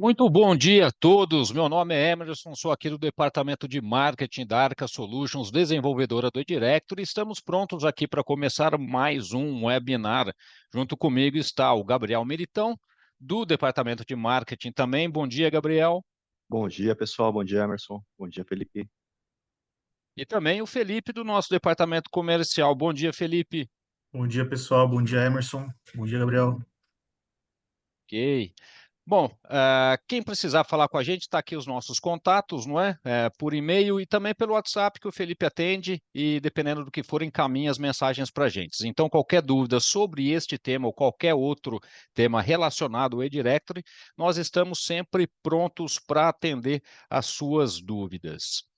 Muito bom dia a todos. Meu nome é Emerson, sou aqui do departamento de marketing da Arca Solutions, desenvolvedora do eDirector, e estamos prontos aqui para começar mais um webinar. Junto comigo está o Gabriel Meritão, do departamento de marketing também. Bom dia, Gabriel. Bom dia, pessoal. Bom dia, Emerson. Bom dia, Felipe. E também o Felipe, do nosso departamento comercial. Bom dia, Felipe. Bom dia, pessoal. Bom dia, Emerson. Bom dia, Gabriel. Ok. Bom, quem precisar falar com a gente, está aqui os nossos contatos, não é? Por e-mail e também pelo WhatsApp que o Felipe atende e, dependendo do que for, encaminha as mensagens para a gente. Então, qualquer dúvida sobre este tema ou qualquer outro tema relacionado ao eDirectory, nós estamos sempre prontos para atender as suas dúvidas.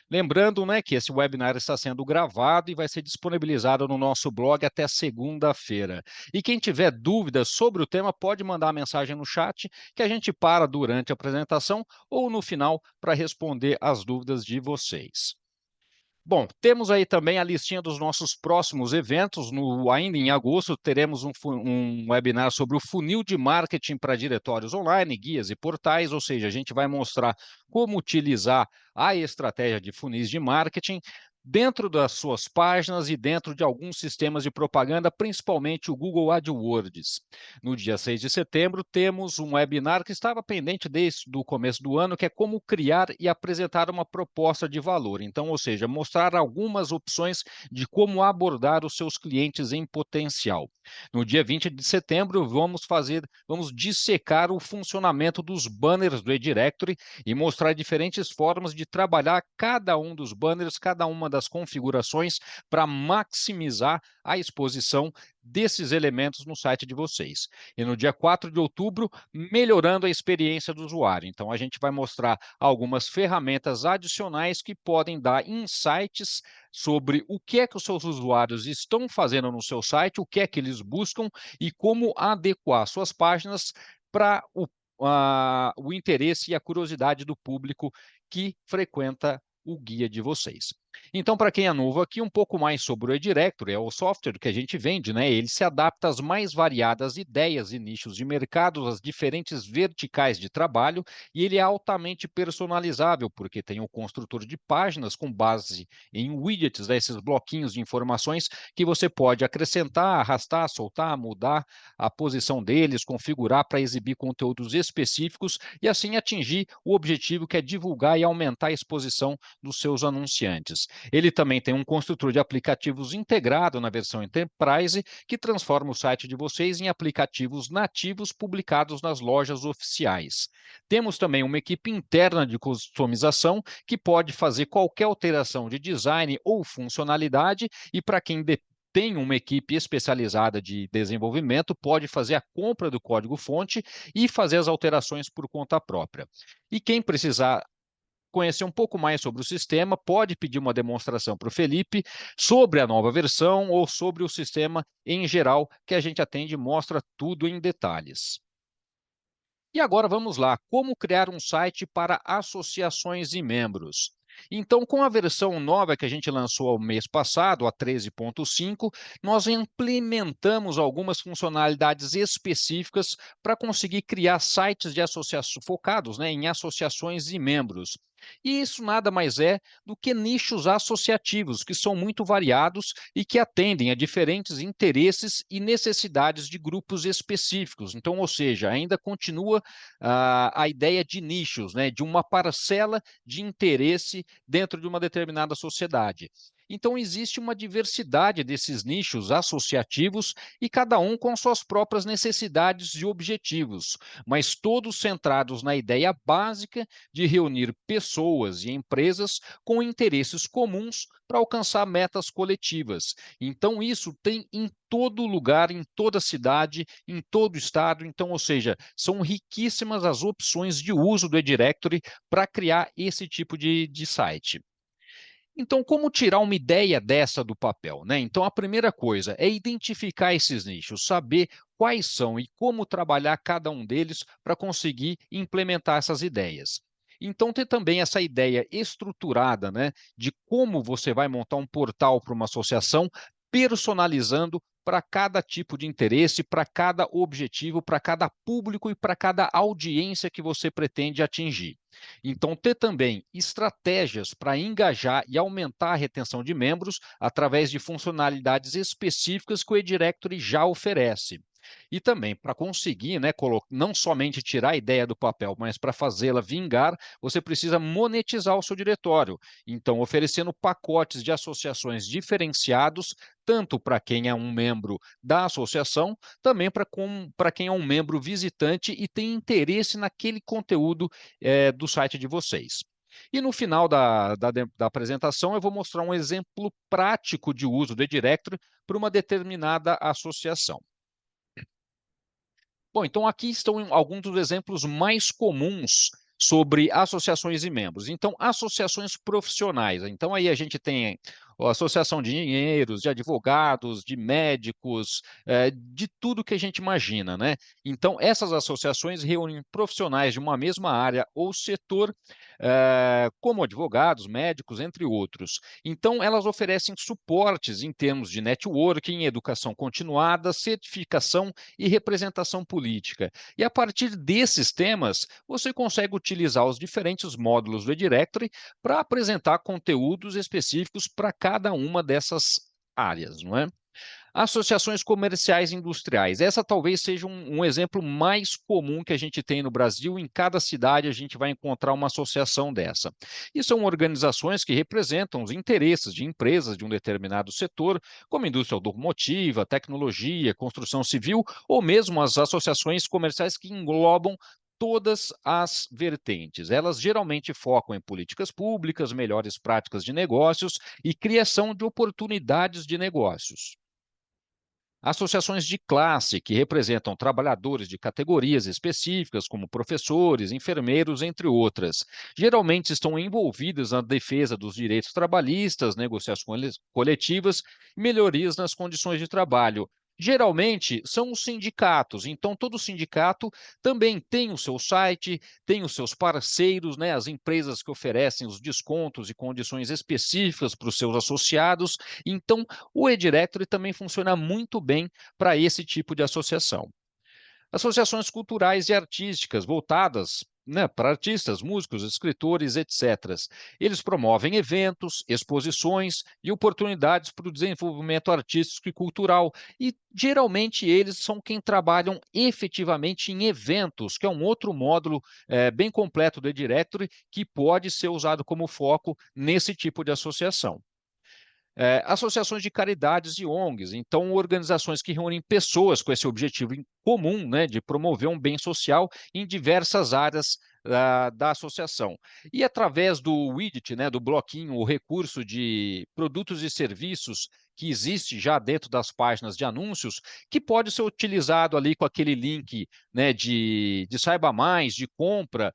Lembrando, né, que esse webinar está sendo gravado e vai ser disponibilizado no nosso blog até segunda-feira. E quem tiver dúvidas sobre o tema, pode mandar mensagem no chat, que a gente para durante a apresentação ou no final para responder as dúvidas de vocês. Bom, temos aí também a listinha dos nossos próximos eventos. Ainda em agosto, teremos um webinar sobre o funil de marketing para diretórios online, guias e portais, ou seja, a gente vai mostrar como utilizar a estratégia de funis de marketing dentro das suas páginas e dentro de alguns sistemas de propaganda, principalmente o Google AdWords. No dia 6 de setembro, temos um webinar que estava pendente desde o começo do ano, que é como criar e apresentar uma proposta de valor. Então, ou seja, mostrar algumas opções de como abordar os seus clientes em potencial. No dia 20 de setembro, vamos dissecar o funcionamento dos banners do eDirectory e mostrar diferentes formas de trabalhar cada um dos banners, cada uma das configurações para maximizar a exposição desses elementos no site de vocês. E no dia 4 de outubro, melhorando a experiência do usuário. Então, a gente vai mostrar algumas ferramentas adicionais que podem dar insights sobre o que é que os seus usuários estão fazendo no seu site, o que é que eles buscam e como adequar suas páginas para o interesse e a curiosidade do público que frequenta o guia de vocês. Então, para quem é novo aqui, um pouco mais sobre o eDirectory, é o software que a gente vende, né? Ele se adapta às mais variadas ideias e nichos de mercado, às diferentes verticais de trabalho, e ele é altamente personalizável, porque tem o construtor de páginas com base em widgets, né? Esses bloquinhos de informações que você pode acrescentar, arrastar, soltar, mudar a posição deles, configurar para exibir conteúdos específicos e assim atingir o objetivo que é divulgar e aumentar a exposição dos seus anunciantes. Ele também tem um construtor de aplicativos integrado na versão Enterprise, que transforma o site de vocês em aplicativos nativos publicados nas lojas oficiais. Temos também uma equipe interna de customização que pode fazer qualquer alteração de design ou funcionalidade, e para quem tem uma equipe especializada de desenvolvimento, pode fazer a compra do código-fonte e fazer as alterações por conta própria. E quem precisar conhecer um pouco mais sobre o sistema, pode pedir uma demonstração para o Felipe sobre a nova versão ou sobre o sistema em geral, que a gente atende e mostra tudo em detalhes. E agora vamos lá, como criar um site para associações e membros. Então, com a versão nova que a gente lançou o mês passado, a 13.5, nós implementamos algumas funcionalidades específicas para conseguir criar sites de associação focados, né, em associações e membros. E isso nada mais é do que nichos associativos, que são muito variados e que atendem a diferentes interesses e necessidades de grupos específicos. Então, ou seja, ainda continua a ideia de nichos, né, de uma parcela de interesse dentro de uma determinada sociedade. Então, existe uma diversidade desses nichos associativos e cada um com suas próprias necessidades e objetivos, mas todos centrados na ideia básica de reunir pessoas e empresas com interesses comuns para alcançar metas coletivas. Então, isso tem em todo lugar, em toda cidade, em todo estado. Então, ou seja, são riquíssimas as opções de uso do eDirectory para criar esse tipo de site. Então, como tirar uma ideia dessa do papel, né? Então, a primeira coisa é identificar esses nichos, saber quais são e como trabalhar cada um deles para conseguir implementar essas ideias. Então, ter também essa ideia estruturada, né, de como você vai montar um portal para uma associação, personalizando para cada tipo de interesse, para cada objetivo, para cada público e para cada audiência que você pretende atingir. Então, ter também estratégias para engajar e aumentar a retenção de membros através de funcionalidades específicas que o eDirectory já oferece. E também, para conseguir, né, não somente tirar a ideia do papel, mas para fazê-la vingar, você precisa monetizar o seu diretório. Então, oferecendo pacotes de associações diferenciados, tanto para quem é um membro da associação, também para quem é um membro visitante e tem interesse naquele conteúdo do site de vocês. E no final da apresentação, eu vou mostrar um exemplo prático de uso do eDirectory para uma determinada associação. Bom, então aqui estão alguns dos exemplos mais comuns sobre associações e membros. Então, associações profissionais. Então, aí a gente tem a associação de engenheiros, de advogados, de médicos, de tudo que a gente imagina, né? Então, essas associações reúnem profissionais de uma mesma área ou setor, como advogados, médicos, entre outros. Então, elas oferecem suportes em termos de networking, educação continuada, certificação e representação política. E a partir desses temas, você consegue utilizar os diferentes módulos do eDirectory para apresentar conteúdos específicos para cada uma dessas áreas, não é? Associações comerciais e industriais. Essa talvez seja um exemplo mais comum que a gente tem no Brasil. Em cada cidade a gente vai encontrar uma associação dessa. E são organizações que representam os interesses de empresas de um determinado setor, como indústria automotiva, tecnologia, construção civil, ou mesmo as associações comerciais que englobam todas as vertentes. Elas geralmente focam em políticas públicas, melhores práticas de negócios e criação de oportunidades de negócios. Associações de classe, que representam trabalhadores de categorias específicas, como professores, enfermeiros, entre outras. Geralmente estão envolvidas na defesa dos direitos trabalhistas, negociações coletivas e melhorias nas condições de trabalho. Geralmente são os sindicatos, então todo sindicato também tem o seu site, tem os seus parceiros, né, as empresas que oferecem os descontos e condições específicas para os seus associados. Então, o eDirectory também funciona muito bem para esse tipo de associação. Associações culturais e artísticas voltadas, né, para artistas, músicos, escritores, etc. Eles promovem eventos, exposições e oportunidades para o desenvolvimento artístico e cultural. E, geralmente, eles são quem trabalham efetivamente em eventos, que é um outro módulo bem completo do eDirectory, que pode ser usado como foco nesse tipo de associação. Associações de caridades e ONGs, então organizações que reúnem pessoas com esse objetivo em comum, né, de promover um bem social em diversas áreas da associação. E através do widget, né, do bloquinho, o recurso de produtos e serviços que existe já dentro das páginas de anúncios, que pode ser utilizado ali com aquele link, né, de saiba mais, de compra,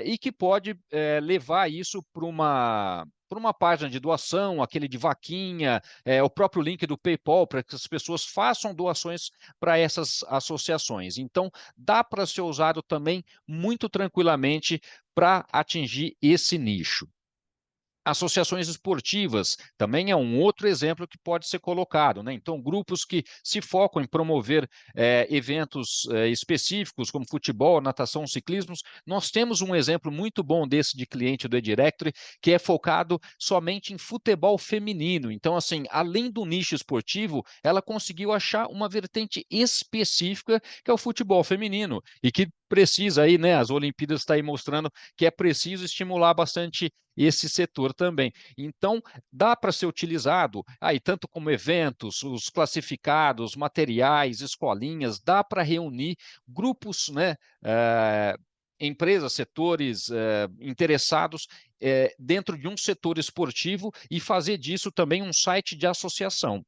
e que pode levar isso para uma página de doação, aquele de vaquinha, o próprio link do PayPal, para que as pessoas façam doações para essas associações. Então, dá para ser usado também muito tranquilamente para atingir esse nicho. Associações esportivas também é um outro exemplo que pode ser colocado, né? Então, grupos que se focam em promover eventos específicos, como futebol, natação, ciclismo. Nós temos um exemplo muito bom desse de cliente do eDirectory, que é focado somente em futebol feminino. Então, assim, além do nicho esportivo, ela conseguiu achar uma vertente específica, que é o futebol feminino, e que precisa aí, né? As Olimpíadas estão aí mostrando que é preciso estimular bastante esse setor também. Então, dá para ser utilizado aí tanto como eventos, os classificados, materiais, escolinhas, dá para reunir grupos, né, empresas, setores interessados dentro de um setor esportivo e fazer disso também um site de associação.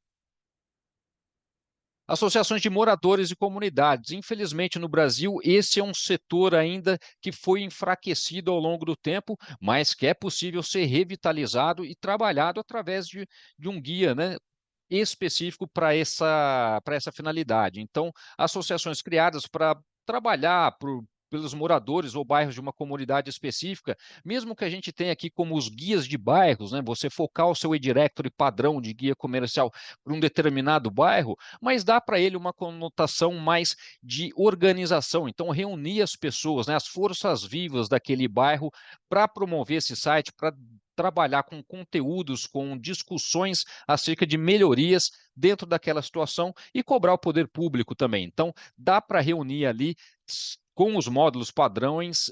Associações de moradores e comunidades. Infelizmente, no Brasil, esse é um setor ainda que foi enfraquecido ao longo do tempo, mas que é possível ser revitalizado e trabalhado através de um guia, né, específico para essa finalidade. Então, associações criadas para trabalhar pelos moradores ou bairros de uma comunidade específica, mesmo que a gente tenha aqui como os guias de bairros, né? Você focar o seu e-directory padrão de guia comercial para um determinado bairro, mas dá para ele uma conotação mais de organização. Então, reunir as pessoas, né, as forças vivas daquele bairro para promover esse site, para trabalhar com conteúdos, com discussões acerca de melhorias dentro daquela situação e cobrar o poder público também. Então, dá para reunir ali com os módulos padrões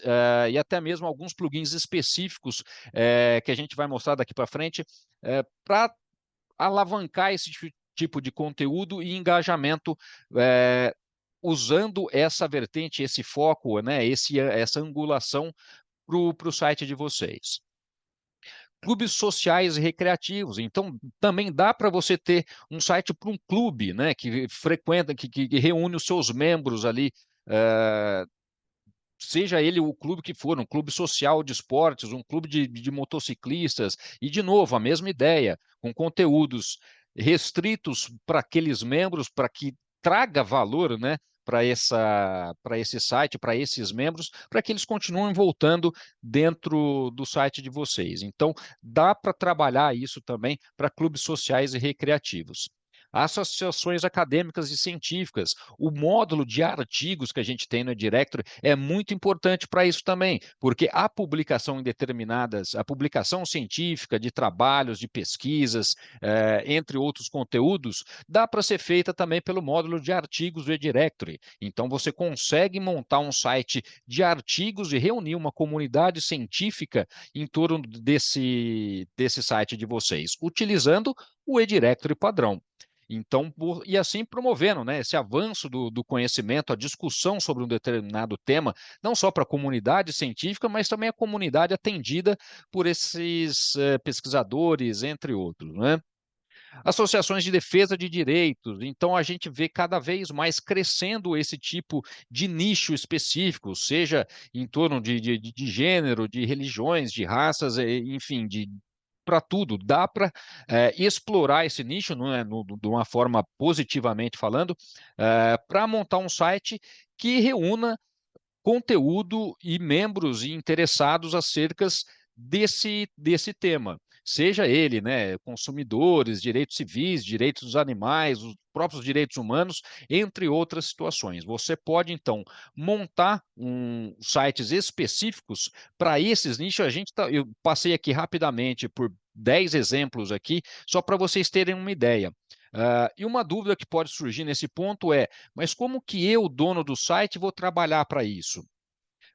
e até mesmo alguns plugins específicos que a gente vai mostrar daqui para frente para alavancar esse tipo de conteúdo e engajamento usando essa vertente, esse foco, né, essa angulação para o site de vocês. Clubes sociais e recreativos. Então, também dá para você ter um site para um clube, né, que frequenta, que reúne os seus membros ali, seja ele o clube que for, um clube social de esportes, um clube de motociclistas, e, de novo, a mesma ideia, com conteúdos restritos para aqueles membros, para que traga valor, né, para esse site, para esses membros, para que eles continuem voltando dentro do site de vocês. Então, dá para trabalhar isso também para clubes sociais e recreativos. Associações acadêmicas e científicas. O módulo de artigos que a gente tem no e-directory é muito importante para isso também, porque a publicação em determinadas, a publicação científica de trabalhos, de pesquisas, entre outros conteúdos, dá para ser feita também pelo módulo de artigos do e-directory. Então, você consegue montar um site de artigos e reunir uma comunidade científica em torno desse site de vocês, utilizando o e-directory padrão. Então, e assim promovendo, né, esse avanço do conhecimento, a discussão sobre um determinado tema, não só para a comunidade científica, mas também a comunidade atendida por esses pesquisadores, entre outros, né? Associações de defesa de direitos. Então, a gente vê cada vez mais crescendo esse tipo de nicho específico, seja em torno de gênero, de religiões, de raças, enfim, para tudo. Dá para explorar esse nicho, não é, de uma forma positivamente falando, para montar um site que reúna conteúdo e membros e interessados acerca desse tema. Seja ele, né, consumidores, direitos civis, direitos dos animais, os próprios direitos humanos, entre outras situações. Você pode, então, montar sites específicos para esses nichos. Eu passei aqui rapidamente por 10 exemplos aqui, só para vocês terem uma ideia. E uma dúvida que pode surgir nesse ponto é, mas como que eu, dono do site, vou trabalhar para isso?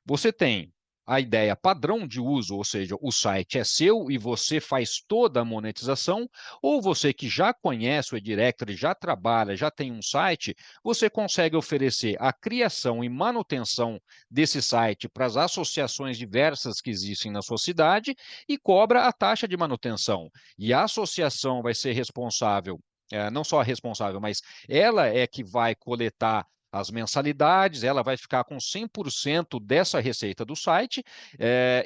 Você tem a ideia padrão de uso, ou seja, o site é seu e você faz toda a monetização, ou você que já conhece o e-directory, já trabalha, já tem um site, você consegue oferecer a criação e manutenção desse site para as associações diversas que existem na sua cidade e cobra a taxa de manutenção. E a associação vai ser responsável, não só a responsável, mas ela é que vai coletar as mensalidades, ela vai ficar com 100% dessa receita do site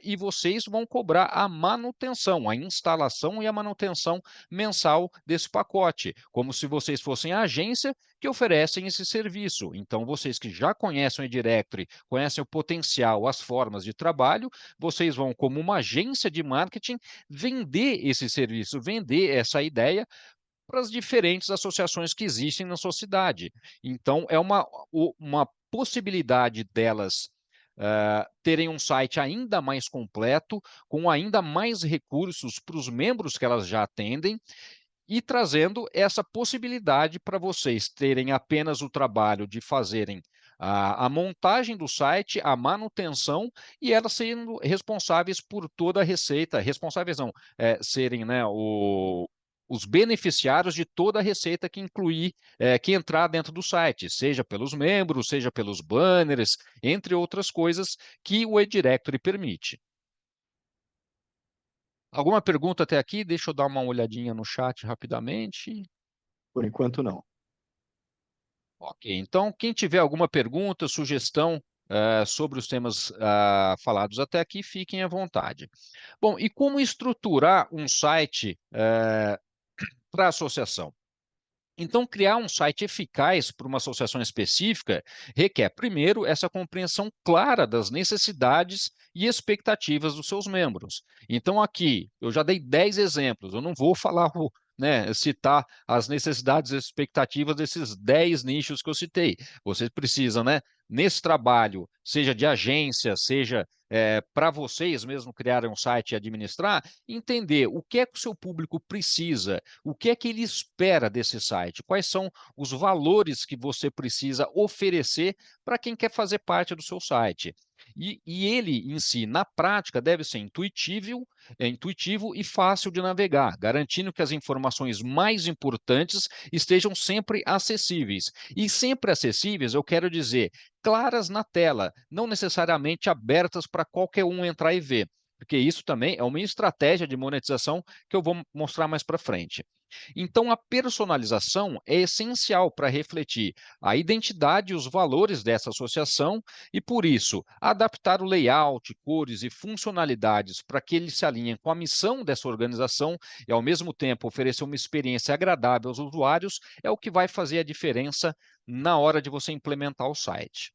e vocês vão cobrar a manutenção, a instalação e a manutenção mensal desse pacote, como se vocês fossem a agência que oferecem esse serviço. Então, vocês que já conhecem o e-directory, conhecem o potencial, as formas de trabalho, vocês vão, como uma agência de marketing, vender esse serviço, vender essa ideia para as diferentes associações que existem na sua cidade. Então, é uma possibilidade delas terem um site ainda mais completo, com ainda mais recursos para os membros que elas já atendem, e trazendo essa possibilidade para vocês terem apenas o trabalho de fazerem a montagem do site, a manutenção, e elas sendo responsáveis por toda a receita, responsáveis não, serem, né, os beneficiários de toda a receita que que entrar dentro do site, seja pelos membros, seja pelos banners, entre outras coisas que o e-directory permite. Alguma pergunta até aqui? Deixa eu dar uma olhadinha no chat rapidamente. Por enquanto, não. Ok, então quem tiver alguma pergunta, sugestão sobre os temas falados até aqui, fiquem à vontade. Bom, e como estruturar um site para a associação? Então, criar um site eficaz para uma associação específica requer, primeiro, essa compreensão clara das necessidades e expectativas dos seus membros. Então, aqui, eu já dei 10 exemplos, eu não vou falar, citar as necessidades e expectativas desses 10 nichos que eu citei. Vocês precisam, nesse trabalho, seja de agência, seja para vocês mesmo criarem um site e administrar, entender o que é que o seu público precisa, o que é que ele espera desse site, quais são os valores que você precisa oferecer para quem quer fazer parte do seu site. E ele, em si, na prática, deve ser intuitivo e fácil de navegar, garantindo que as informações mais importantes estejam sempre acessíveis. E sempre acessíveis, eu quero dizer, claras na tela, não necessariamente abertas para qualquer um entrar e ver, porque isso também é uma estratégia de monetização que eu vou mostrar mais para frente. Então, a personalização é essencial para refletir a identidade e os valores dessa associação e, por isso, adaptar o layout, cores e funcionalidades para que eles se alinhem com a missão dessa organização e, ao mesmo tempo, oferecer uma experiência agradável aos usuários é o que vai fazer a diferença na hora de você implementar o site.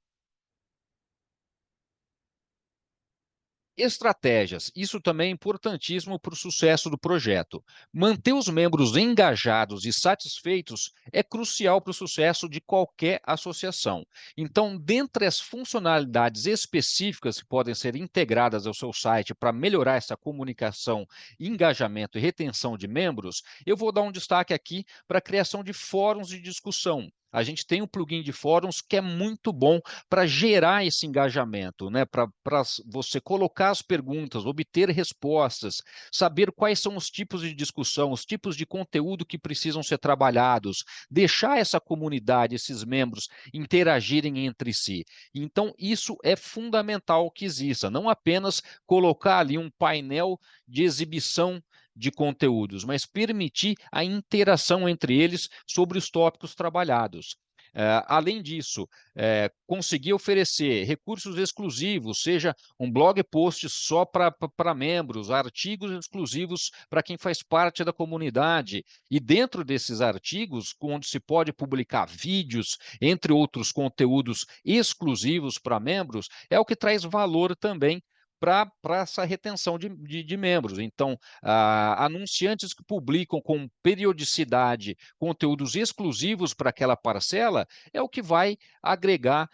Estratégias. Isso também é importantíssimo para o sucesso do projeto. Manter os membros engajados e satisfeitos é crucial para o sucesso de qualquer associação. Então, dentre as funcionalidades específicas que podem ser integradas ao seu site para melhorar essa comunicação, engajamento e retenção de membros, eu vou dar um destaque aqui para a criação de fóruns de discussão. A gente tem um plugin de fóruns que é muito bom para gerar esse engajamento, para você colocar as perguntas, obter respostas, saber quais são os tipos de discussão, os tipos de conteúdo que precisam ser trabalhados, deixar essa comunidade, esses membros, interagirem entre si. Então, isso é fundamental que exista, não apenas colocar ali um painel de exibição de conteúdos, mas permitir a interação entre eles sobre os tópicos trabalhados. Além disso, conseguir oferecer recursos exclusivos, seja um blog post só para membros, artigos exclusivos para quem faz parte da comunidade, e dentro desses artigos, onde se pode publicar vídeos, entre outros conteúdos exclusivos para membros, é o que traz valor também para essa retenção de membros. Então, anunciantes que publicam com periodicidade conteúdos exclusivos para aquela parcela é o que vai agregar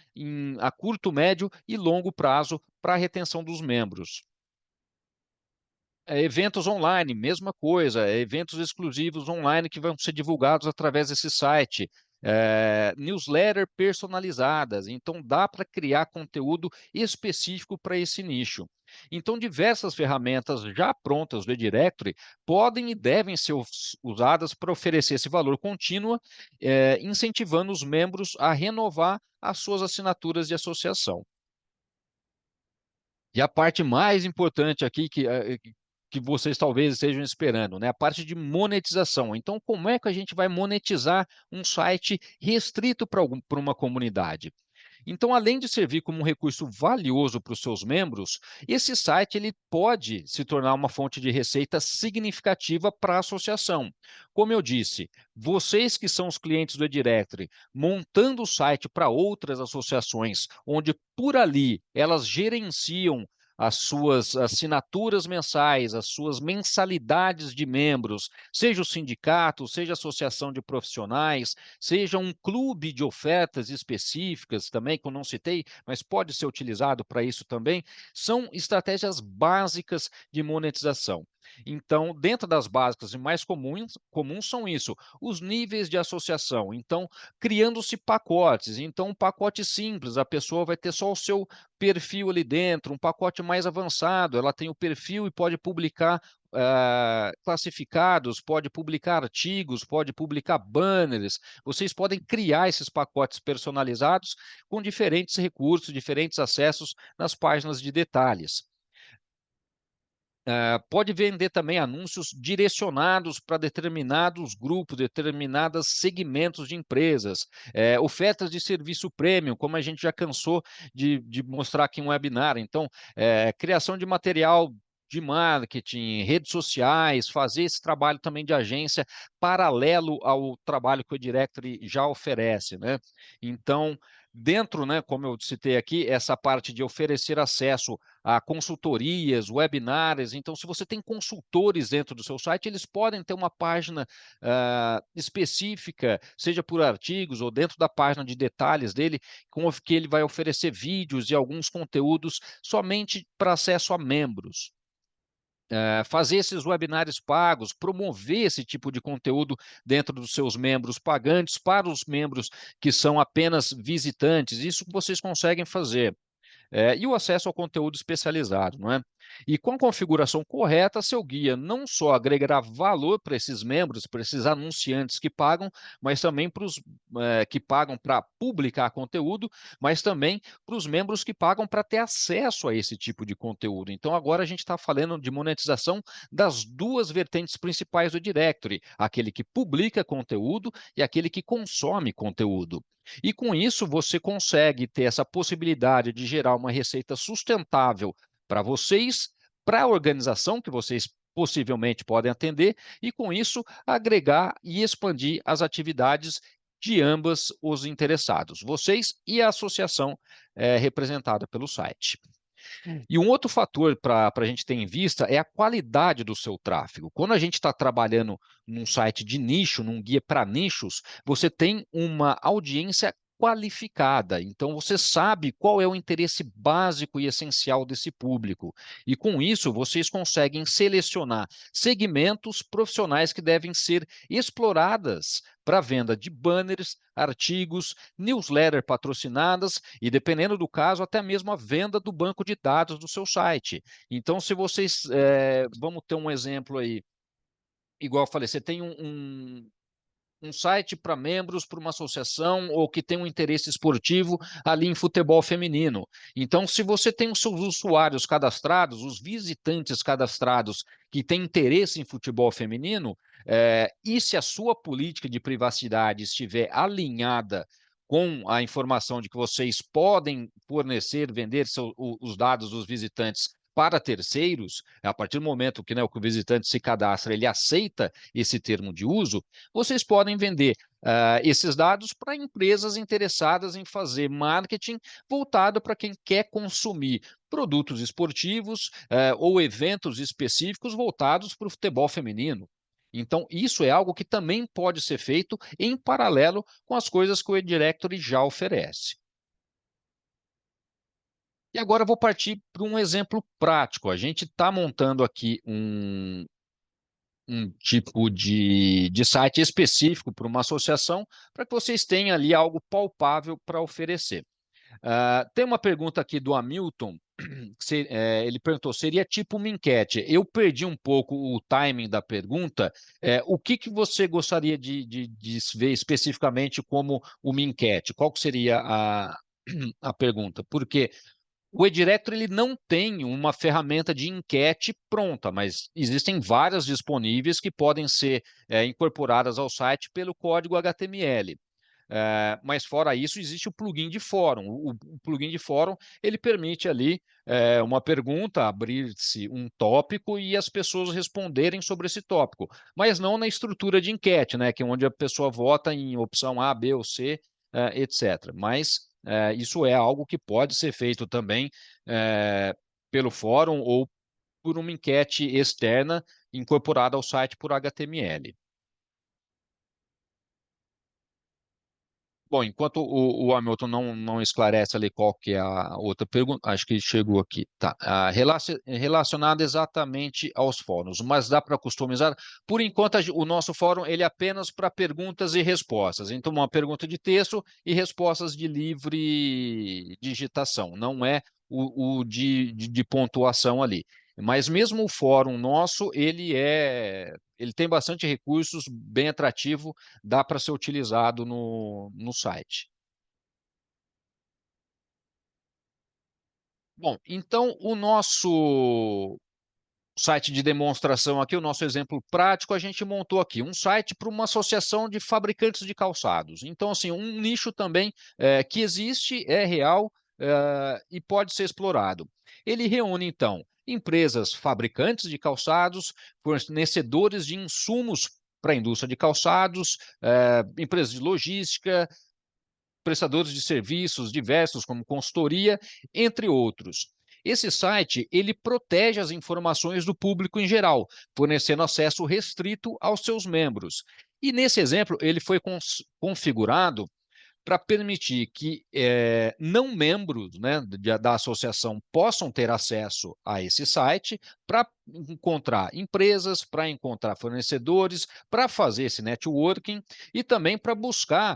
a curto, médio e longo prazo para a retenção dos membros. Eventos online, mesma coisa, eventos exclusivos online que vão ser divulgados através desse site. Newsletter personalizadas, então dá para criar conteúdo específico para esse nicho. Então, diversas ferramentas já prontas do eDirectory podem e devem ser usadas para oferecer esse valor contínuo, incentivando os membros a renovar as suas assinaturas de associação. E a parte mais importante aqui que vocês talvez estejam esperando, a parte de monetização. Então, como é que a gente vai monetizar um site restrito para uma comunidade? Então, além de servir como um recurso valioso para os seus membros, esse site ele pode se tornar uma fonte de receita significativa para a associação. Como eu disse, vocês que são os clientes do eDirectory, montando o site para outras associações, onde por ali elas gerenciam as suas assinaturas mensais, as suas mensalidades de membros, seja o sindicato, seja a associação de profissionais, seja um clube de ofertas específicas também, que eu não citei, mas pode ser utilizado para isso também, são estratégias básicas de monetização. Então, dentro das básicas e mais comuns são isso, os níveis de associação. Então, criando-se pacotes. Então, um pacote simples, a pessoa vai ter só o seu perfil ali dentro, um pacote mais avançado, ela tem o perfil e pode publicar classificados, pode publicar artigos, pode publicar banners. Vocês podem criar esses pacotes personalizados com diferentes recursos, diferentes acessos nas páginas de detalhes. Pode vender também anúncios direcionados para determinados grupos, determinados segmentos de empresas, ofertas de serviço premium, como a gente já cansou de mostrar aqui em um webinar. Então, criação de material de marketing, redes sociais, fazer esse trabalho também de agência paralelo ao trabalho que o Directory já oferece, né? Então, dentro, né, como eu citei aqui, essa parte de oferecer acesso a consultorias, webinars. Então, se você tem consultores dentro do seu site, eles podem ter uma página específica, seja por artigos ou dentro da página de detalhes dele, com que ele vai oferecer vídeos e alguns conteúdos somente para acesso a membros. Fazer esses webinários pagos, promover esse tipo de conteúdo dentro dos seus membros pagantes para os membros que são apenas visitantes. Isso vocês conseguem fazer. E o acesso ao conteúdo especializado, não é? E com a configuração correta, seu guia não só agregará valor para esses membros, para esses anunciantes que pagam, mas também para os que pagam para publicar conteúdo, mas também para os membros que pagam para ter acesso a esse tipo de conteúdo. Então, agora a gente está falando de monetização das duas vertentes principais do Directory, aquele que publica conteúdo e aquele que consome conteúdo. E com isso, você consegue ter essa possibilidade de gerar uma receita sustentável para vocês, para a organização que vocês possivelmente podem atender, e com isso, agregar e expandir as atividades de ambos os interessados, vocês e a associação representada pelo site. E um outro fator para a gente ter em vista é a qualidade do seu tráfego. Quando a gente está trabalhando num site de nicho, num guia para nichos, você tem uma audiência qualificada. Então, você sabe qual é o interesse básico e essencial desse público. E com isso, vocês conseguem selecionar segmentos profissionais que devem ser exploradas para a venda de banners, artigos, newsletter patrocinadas e, dependendo do caso, até mesmo a venda do banco de dados do seu site. Então, se vocês, vamos ter um exemplo aí, igual eu falei, você tem um site para membros, para uma associação ou que tem um interesse esportivo ali em futebol feminino. Então, se você tem os seus usuários cadastrados, os visitantes cadastrados que têm interesse em futebol feminino, e se a sua política de privacidade estiver alinhada com a informação de que vocês podem fornecer, vender os dados dos visitantes para terceiros, a partir do momento que, né, que o visitante se cadastra, ele aceita esse termo de uso, vocês podem vender esses dados para empresas interessadas em fazer marketing voltado para quem quer consumir produtos esportivos ou eventos específicos voltados para o futebol feminino. Então, isso é algo que também pode ser feito em paralelo com as coisas que o eDirectory já oferece. E agora eu vou partir para um exemplo prático. A gente está montando aqui um tipo de site específico para uma associação, para que vocês tenham ali algo palpável para oferecer. Tem uma pergunta aqui do Hamilton, ele perguntou, seria tipo uma enquete? Eu perdi um pouco o timing da pergunta. O que você gostaria de ver especificamente como uma enquete? Qual que seria a pergunta? Porque o eDirectory ele não tem uma ferramenta de enquete pronta, mas existem várias disponíveis que podem ser incorporadas ao site pelo código HTML. Mas fora isso, existe o plugin de fórum. O plugin de fórum ele permite ali uma pergunta, abrir-se um tópico e as pessoas responderem sobre esse tópico, mas não na estrutura de enquete, né, que é onde a pessoa vota em opção A, B ou C, etc. Mas isso é algo que pode ser feito também pelo fórum ou por uma enquete externa incorporada ao site por HTML. Bom, enquanto o Hamilton não esclarece ali qual que é a outra pergunta, acho que chegou aqui. Tá. Relacionado exatamente aos fóruns, mas dá para customizar? Por enquanto, o nosso fórum ele é apenas para perguntas e respostas. Então, uma pergunta de texto e respostas de livre digitação. Não é o de pontuação ali. Mas mesmo o fórum nosso, ele tem bastante recursos, bem atrativo, dá para ser utilizado no site. Bom, então o nosso site de demonstração aqui, o nosso exemplo prático, a gente montou aqui um site para uma associação de fabricantes de calçados. Então, assim, um nicho também que existe, é real e pode ser explorado. Ele reúne, então, empresas fabricantes de calçados, fornecedores de insumos para a indústria de calçados, empresas de logística, prestadores de serviços diversos, como consultoria, entre outros. Esse site, ele protege as informações do público em geral, fornecendo acesso restrito aos seus membros. E nesse exemplo, ele foi configurado para permitir que não membros, né, da associação possam ter acesso a esse site para encontrar empresas, para encontrar fornecedores, para fazer esse networking e também para buscar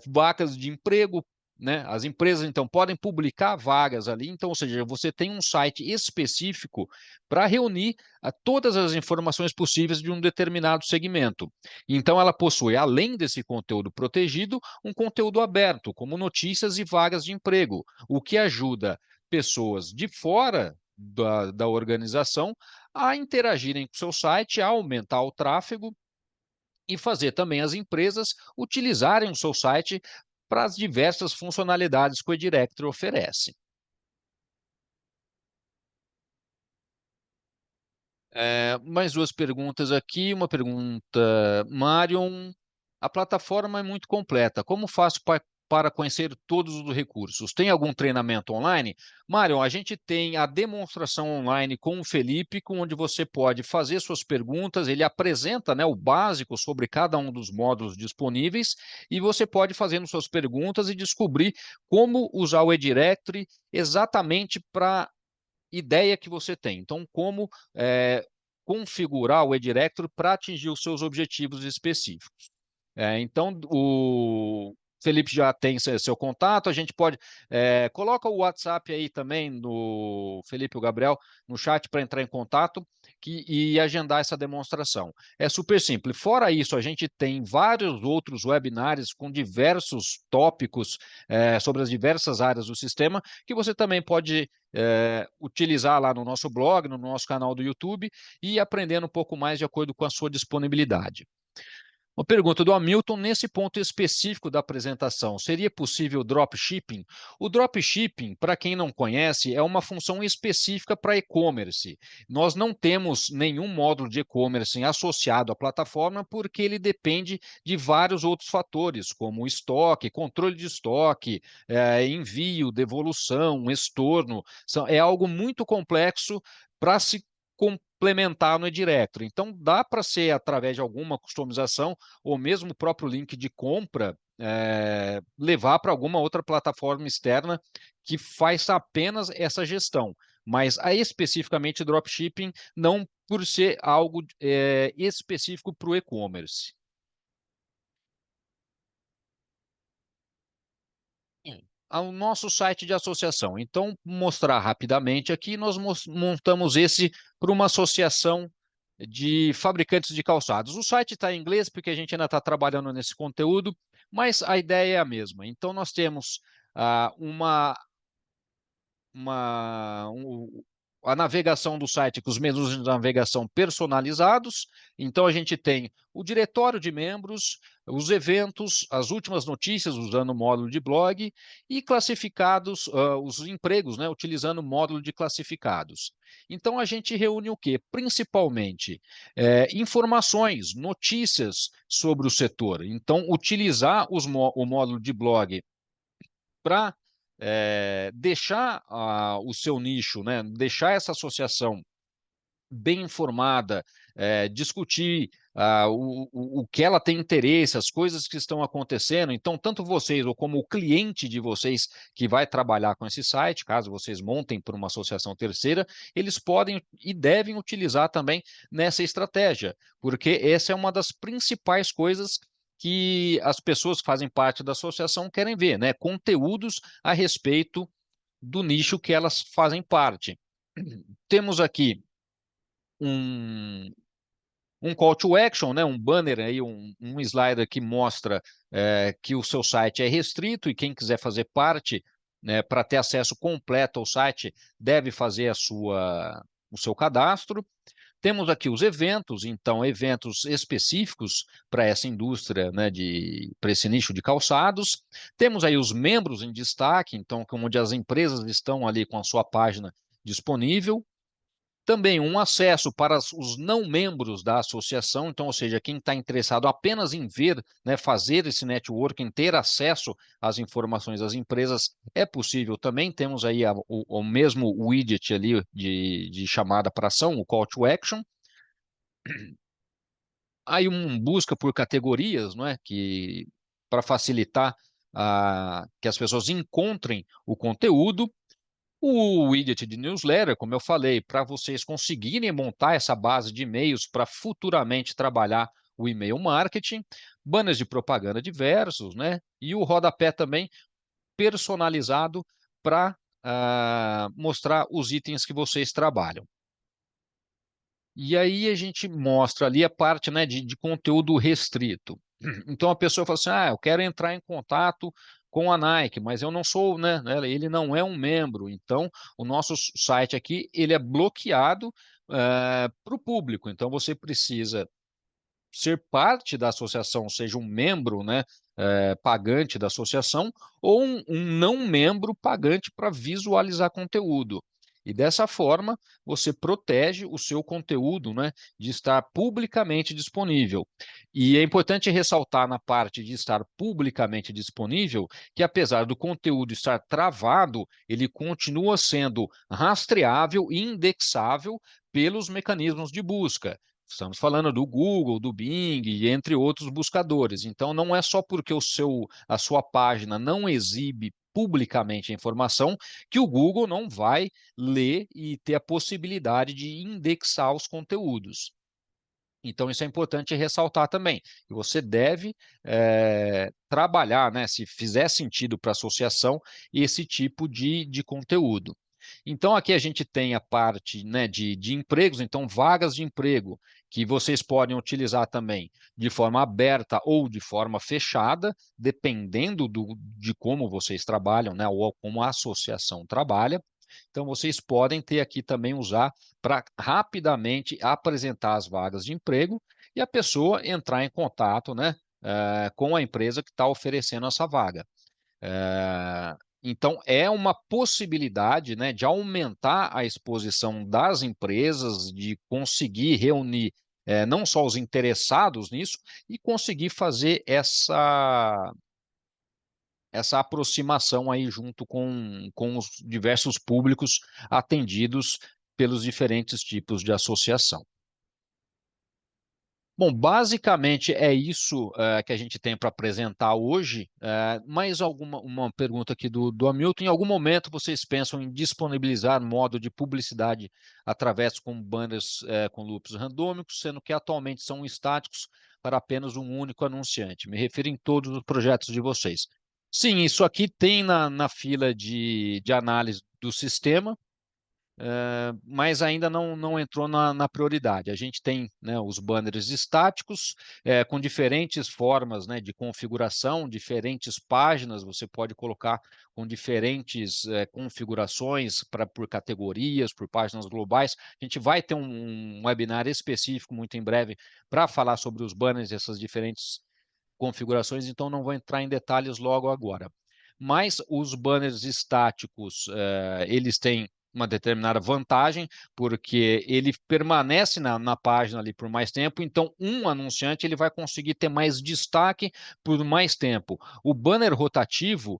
vagas de emprego. Né? As empresas, então, podem publicar vagas ali. Então, ou seja, você tem um site específico para reunir todas as informações possíveis de um determinado segmento. Então, ela possui, além desse conteúdo protegido, um conteúdo aberto, como notícias e vagas de emprego, o que ajuda pessoas de fora da organização a interagirem com o seu site, a aumentar o tráfego e fazer também as empresas utilizarem o seu site para as diversas funcionalidades que o eDirectory oferece. Mais duas perguntas aqui. Uma pergunta, Marion. A plataforma é muito completa. Como faço para conhecer todos os recursos? Tem algum treinamento online? Marion, a gente tem a demonstração online com o Felipe, onde você pode fazer suas perguntas. Ele apresenta, né, o básico sobre cada um dos módulos disponíveis e você pode fazer suas perguntas e descobrir como usar o eDirectory exatamente para ideia que você tem. Então, como configurar o eDirectory para atingir os seus objetivos específicos. Então, o Felipe já tem seu contato, a gente pode... coloca o WhatsApp aí também, no Felipe e o Gabriel, no chat para entrar em contato e agendar essa demonstração. É super simples. Fora isso, a gente tem vários outros webinários com diversos tópicos sobre as diversas áreas do sistema, que você também pode utilizar lá no nosso blog, no nosso canal do YouTube, e aprendendo um pouco mais de acordo com a sua disponibilidade. Uma pergunta do Hamilton, nesse ponto específico da apresentação, seria possível dropshipping? O dropshipping, para quem não conhece, é uma função específica para e-commerce. Nós não temos nenhum módulo de e-commerce associado à plataforma porque ele depende de vários outros fatores, como estoque, controle de estoque, envio, devolução, estorno. É algo muito complexo para se complementar no eDirectory. Então, dá para ser através de alguma customização ou mesmo o próprio link de compra levar para alguma outra plataforma externa que faz apenas essa gestão. Mas especificamente dropshipping, não por ser algo específico para o e-commerce. Ao nosso site de associação. Então, mostrar rapidamente aqui, nós montamos esse para uma associação de fabricantes de calçados. O site está em inglês, porque a gente ainda está trabalhando nesse conteúdo, mas a ideia é a mesma. Então, nós temos a navegação do site com os menus de navegação personalizados. Então, a gente tem o diretório de membros, os eventos, as últimas notícias usando o módulo de blog e classificados, os empregos, né, utilizando o módulo de classificados. Então, a gente reúne o quê? Principalmente informações, notícias sobre o setor. Então, utilizar o módulo de blog para deixar o seu nicho, né, deixar essa associação bem informada, discutir o que ela tem interesse, as coisas que estão acontecendo. Então, tanto vocês ou como o cliente de vocês que vai trabalhar com esse site, caso vocês montem por uma associação terceira, eles podem e devem utilizar também nessa estratégia, porque essa é uma das principais coisas que as pessoas que fazem parte da associação querem ver, né? Conteúdos a respeito do nicho que elas fazem parte. Temos aqui um call to action, né? Um banner aí, um slider que mostra que o seu site é restrito e quem quiser fazer parte, né, para ter acesso completo ao site, deve fazer o seu cadastro. Temos aqui os eventos, então, eventos específicos para essa indústria, né, para esse nicho de calçados. Temos aí os membros em destaque, então, onde as empresas estão ali com a sua página disponível. Também um acesso para os não membros da associação, então, ou seja, quem está interessado apenas em ver, né, fazer esse networking, ter acesso às informações das empresas, é possível também. Temos aí o mesmo widget ali de chamada para ação, o call to action. Aí busca por categorias, não é? Que para facilitar que as pessoas encontrem o conteúdo. O widget de newsletter, como eu falei, para vocês conseguirem montar essa base de e-mails para futuramente trabalhar o e-mail marketing, banners de propaganda diversos, né? E o rodapé também personalizado para mostrar os itens que vocês trabalham. E aí a gente mostra ali a parte, né, de conteúdo restrito. Então a pessoa fala assim, eu quero entrar em contato com a Nike, mas eu não sou, né, ele não é um membro. Então o nosso site aqui, ele é bloqueado para o público. Então você precisa ser parte da associação, seja um membro, né, pagante da associação, ou um não membro pagante para visualizar conteúdo. E dessa forma, você protege o seu conteúdo, né, de estar publicamente disponível. E é importante ressaltar na parte de estar publicamente disponível que, apesar do conteúdo estar travado, ele continua sendo rastreável e indexável pelos mecanismos de busca. Estamos falando do Google, do Bing, entre outros buscadores. Então, não é só porque a sua página não exibe publicamente a informação que o Google não vai ler e ter a possibilidade de indexar os conteúdos. Então, isso é importante ressaltar também. Você deve trabalhar, né, se fizer sentido para a associação, esse tipo de conteúdo. Então, aqui a gente tem a parte, né, de empregos, então vagas de emprego, que vocês podem utilizar também de forma aberta ou de forma fechada, dependendo de como vocês trabalham, né, ou como a associação trabalha. Então, vocês podem ter aqui também usar para rapidamente apresentar as vagas de emprego e a pessoa entrar em contato, né, com a empresa que está oferecendo essa vaga. Então, é uma possibilidade, né, de aumentar a exposição das empresas, de conseguir reunir não só os interessados nisso, e conseguir fazer essa aproximação aí junto com os diversos públicos atendidos pelos diferentes tipos de associação. Bom, basicamente é isso que a gente tem para apresentar hoje. Mais uma pergunta aqui do Hamilton. Em algum momento vocês pensam em disponibilizar modo de publicidade através com banners com loops randômicos, sendo que atualmente são estáticos para apenas um único anunciante? Me refiro em todos os projetos de vocês. Sim, isso aqui tem na fila de análise do sistema, mas ainda não entrou na prioridade. A gente tem, né, os banners estáticos, com diferentes formas, né, de configuração, diferentes páginas, você pode colocar com diferentes configurações por categorias, por páginas globais. A gente vai ter um webinar específico muito em breve para falar sobre os banners e essas diferentes configurações, então não vou entrar em detalhes logo agora. Mas os banners estáticos, eles têm uma determinada vantagem, porque ele permanece na página ali por mais tempo, então um anunciante ele vai conseguir ter mais destaque por mais tempo. O banner rotativo,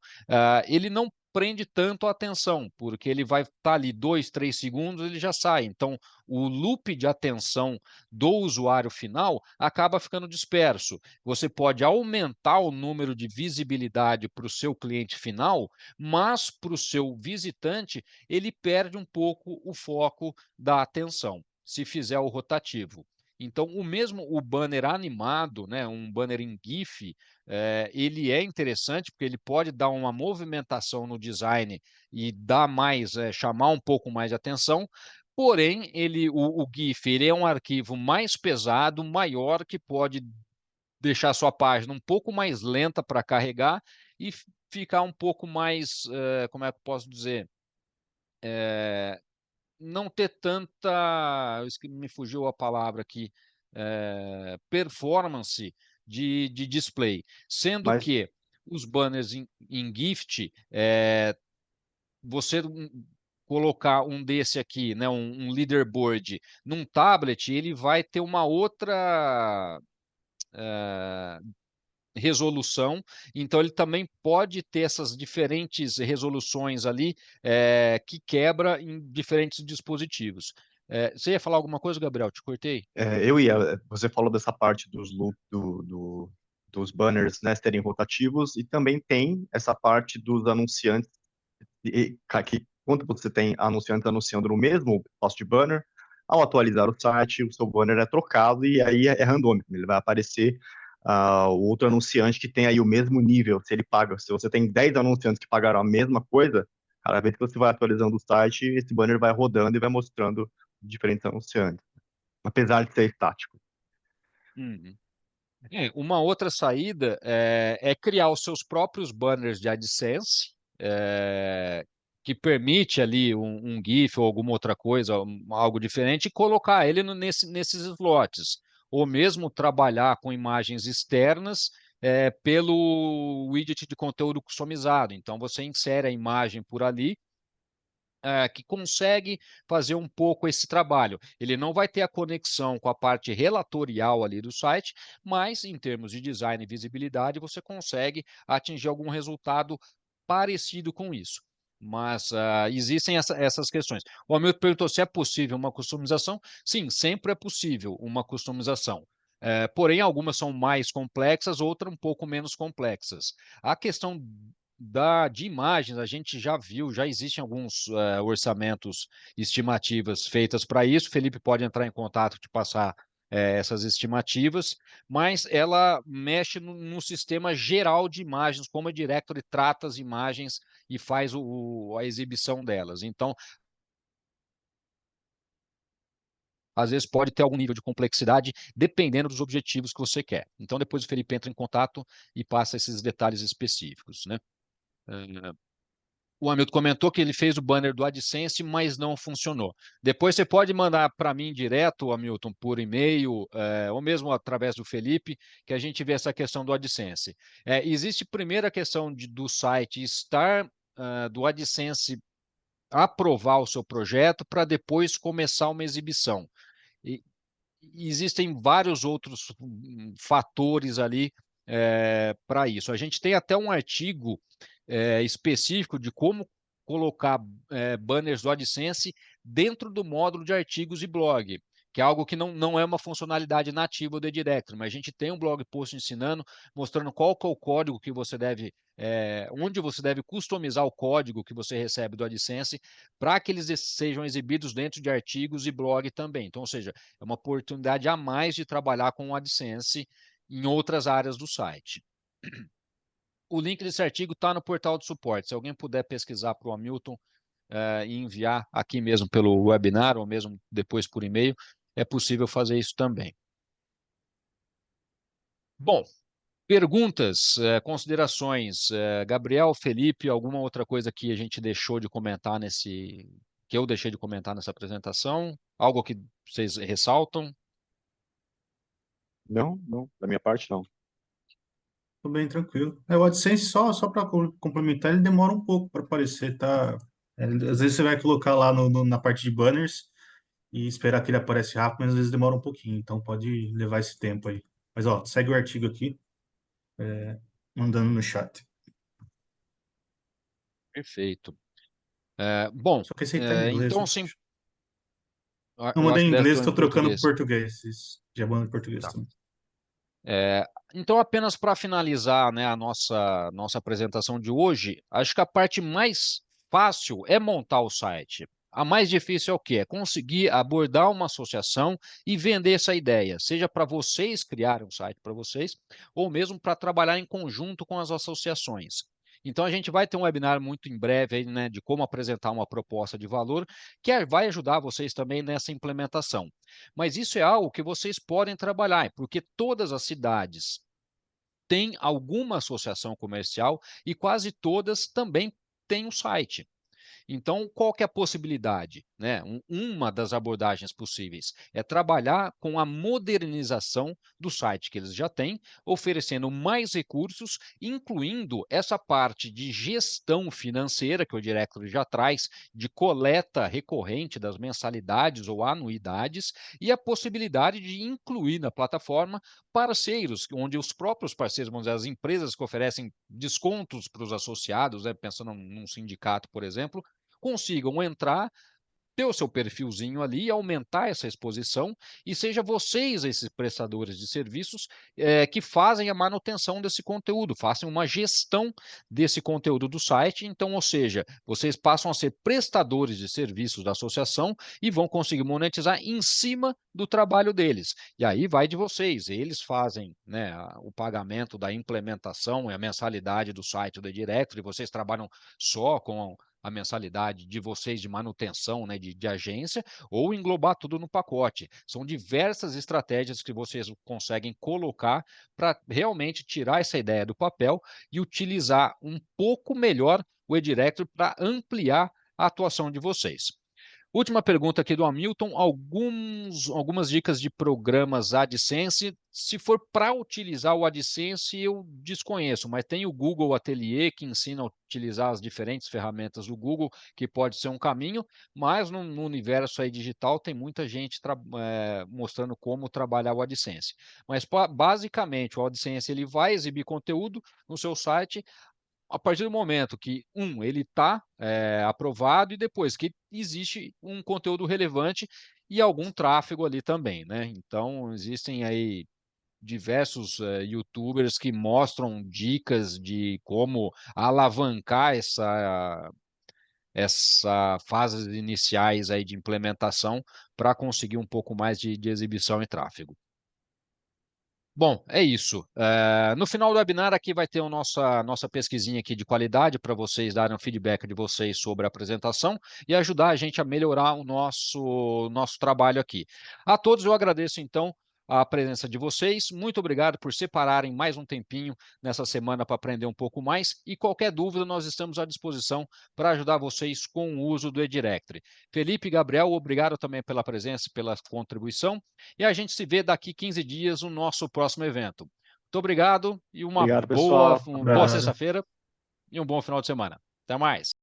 ele não prende tanto a atenção, porque ele vai estar ali 2, 3 segundos, ele já sai. Então, o loop de atenção do usuário final acaba ficando disperso. Você pode aumentar o número de visibilidade para o seu cliente final, mas para o seu visitante, ele perde um pouco o foco da atenção, se fizer o rotativo. Então, o banner animado, né, um banner em GIF, ele é interessante porque ele pode dar uma movimentação no design e dar mais, chamar um pouco mais de atenção. Porém, o GIF ele é um arquivo mais pesado, maior, que pode deixar sua página um pouco mais lenta para carregar e ficar um pouco mais, como é que eu posso dizer? Não ter tanta, me fugiu a palavra aqui, performance de display. Sendo Mas, que os banners em GIF, você colocar um desse aqui, né, um leaderboard, num tablet, ele vai ter uma outra resolução, então ele também pode ter essas diferentes resoluções ali que quebra em diferentes dispositivos. Você ia falar alguma coisa, Gabriel? Te cortei? Você falou dessa parte dos dos banners, né, serem rotativos, e também tem essa parte dos anunciantes, que quando você tem anunciantes anunciando no mesmo post de banner, ao atualizar o site, o seu banner é trocado e aí é randômico, ele vai aparecer o outro anunciante que tem aí o mesmo nível, se ele paga, se você tem 10 anunciantes que pagaram a mesma coisa, cada vez que você vai atualizando o site, esse banner vai rodando e vai mostrando diferentes anunciantes, apesar de ser estático. Uhum. Uma outra saída é criar os seus próprios banners de AdSense, que permite ali um GIF ou alguma outra coisa, algo diferente, e colocar ele nesses slots. Ou mesmo trabalhar com imagens externas pelo widget de conteúdo customizado. Então, você insere a imagem por ali, que consegue fazer um pouco esse trabalho. Ele não vai ter a conexão com a parte relatorial ali do site, mas em termos de design e visibilidade, você consegue atingir algum resultado parecido com isso. Mas existem essas questões. O Hamilton perguntou se é possível uma customização. Sim, sempre é possível uma customização. Porém, algumas são mais complexas, outras um pouco menos complexas. A questão de imagens, a gente já viu, já existem alguns orçamentos, estimativas feitas para isso. Felipe pode entrar em contato, te passar essas estimativas, mas ela mexe no sistema geral de imagens, como a Directory trata as imagens e faz a exibição delas. Então, às vezes pode ter algum nível de complexidade, dependendo dos objetivos que você quer. Então, depois o Felipe entra em contato e passa esses detalhes específicos, né? O Hamilton comentou que ele fez o banner do AdSense, mas não funcionou. Depois você pode mandar para mim direto, Hamilton, por e-mail, ou mesmo através do Felipe, que a gente vê essa questão do AdSense. Existe primeiro a questão do site estar, do AdSense aprovar o seu projeto para depois começar uma exibição. E existem vários outros fatores ali para isso. A gente tem até um artigo específico de como colocar banners do AdSense dentro do módulo de artigos e blog, que é algo que não é uma funcionalidade nativa do Edirectory, mas a gente tem um blog post ensinando, mostrando qual que é o código que você deve, onde você deve customizar o código que você recebe do AdSense para que eles sejam exibidos dentro de artigos e blog também. Então, ou seja, é uma oportunidade a mais de trabalhar com o AdSense em outras áreas do site. O link desse artigo está no portal de suporte. Se alguém puder pesquisar para o Hamilton e enviar aqui mesmo pelo webinar ou mesmo depois por e-mail, é possível fazer isso também. Bom, perguntas, considerações. Gabriel, Felipe, alguma outra coisa que a gente deixou de comentar que eu deixei de comentar nessa apresentação? Algo que vocês ressaltam? Não, não, da minha parte não. Tô bem tranquilo. O AdSense, só para complementar, ele demora um pouco para aparecer, tá? Às vezes você vai colocar lá na parte de banners e esperar que ele apareça rápido, mas às vezes demora um pouquinho, então pode levar esse tempo aí. Mas, ó, segue o artigo aqui, mandando no chat. Perfeito. Bom, Só que esse aí tá em inglês, então, né? sim, Não eu mandei acho em que deve inglês, ter um em tô trocando pro português. português. Isso, já mando em português Tá. também. Então, apenas para finalizar, né, a nossa apresentação de hoje, acho que a parte mais fácil é montar o site. A mais difícil é o quê? É conseguir abordar uma associação e vender essa ideia, seja para vocês criarem um site para vocês, ou mesmo para trabalhar em conjunto com as associações. Então, a gente vai ter um webinar muito em breve aí, né, de como apresentar uma proposta de valor, que vai ajudar vocês também nessa implementação. Mas isso é algo que vocês podem trabalhar, porque todas as cidades têm alguma associação comercial e quase todas também têm um site. Então, qual que é a possibilidade, né? Uma das abordagens possíveis é trabalhar com a modernização do site que eles já têm, oferecendo mais recursos, incluindo essa parte de gestão financeira que o Directory já traz, de coleta recorrente das mensalidades ou anuidades, e a possibilidade de incluir na plataforma parceiros, onde os próprios parceiros, vamos dizer, as empresas que oferecem descontos para os associados, né, pensando num sindicato, por exemplo, consigam entrar, ter o seu perfilzinho ali, aumentar essa exposição e seja vocês, esses prestadores de serviços, que fazem a manutenção desse conteúdo, façam uma gestão desse conteúdo do site. Então, ou seja, vocês passam a ser prestadores de serviços da associação e vão conseguir monetizar em cima do trabalho deles. E aí vai de vocês, eles fazem, né, o pagamento da implementação e a mensalidade do site do Directory, vocês trabalham só com a mensalidade de vocês de manutenção, né, de agência, ou englobar tudo no pacote. São diversas estratégias que vocês conseguem colocar para realmente tirar essa ideia do papel e utilizar um pouco melhor o eDirectory para ampliar a atuação de vocês. Última pergunta aqui do Hamilton, algumas dicas de programas AdSense. Se for para utilizar o AdSense, eu desconheço, mas tem o Google Atelier, que ensina a utilizar as diferentes ferramentas do Google, que pode ser um caminho, mas no universo aí digital tem muita gente mostrando como trabalhar o AdSense. Mas basicamente o AdSense ele vai exibir conteúdo no seu site a partir do momento que, ele está aprovado e depois que existe um conteúdo relevante e algum tráfego ali também, né? Então, existem aí diversos YouTubers que mostram dicas de como alavancar essa fases iniciais aí de implementação para conseguir um pouco mais de exibição e tráfego. Bom, é isso. No final do webinar aqui vai ter a nossa pesquisinha aqui de qualidade para vocês darem um feedback de vocês sobre a apresentação e ajudar a gente a melhorar o nosso trabalho aqui. A todos eu agradeço, então, a presença de vocês. Muito obrigado por separarem mais um tempinho nessa semana para aprender um pouco mais. E qualquer dúvida, nós estamos à disposição para ajudar vocês com o uso do eDirectory. Felipe e Gabriel, obrigado também pela presença, pela contribuição. E a gente se vê daqui 15 dias no nosso próximo evento. Muito obrigado e uma Obrigado, boa pessoal. Obrigado. sexta-feira e um bom final de semana. Até mais.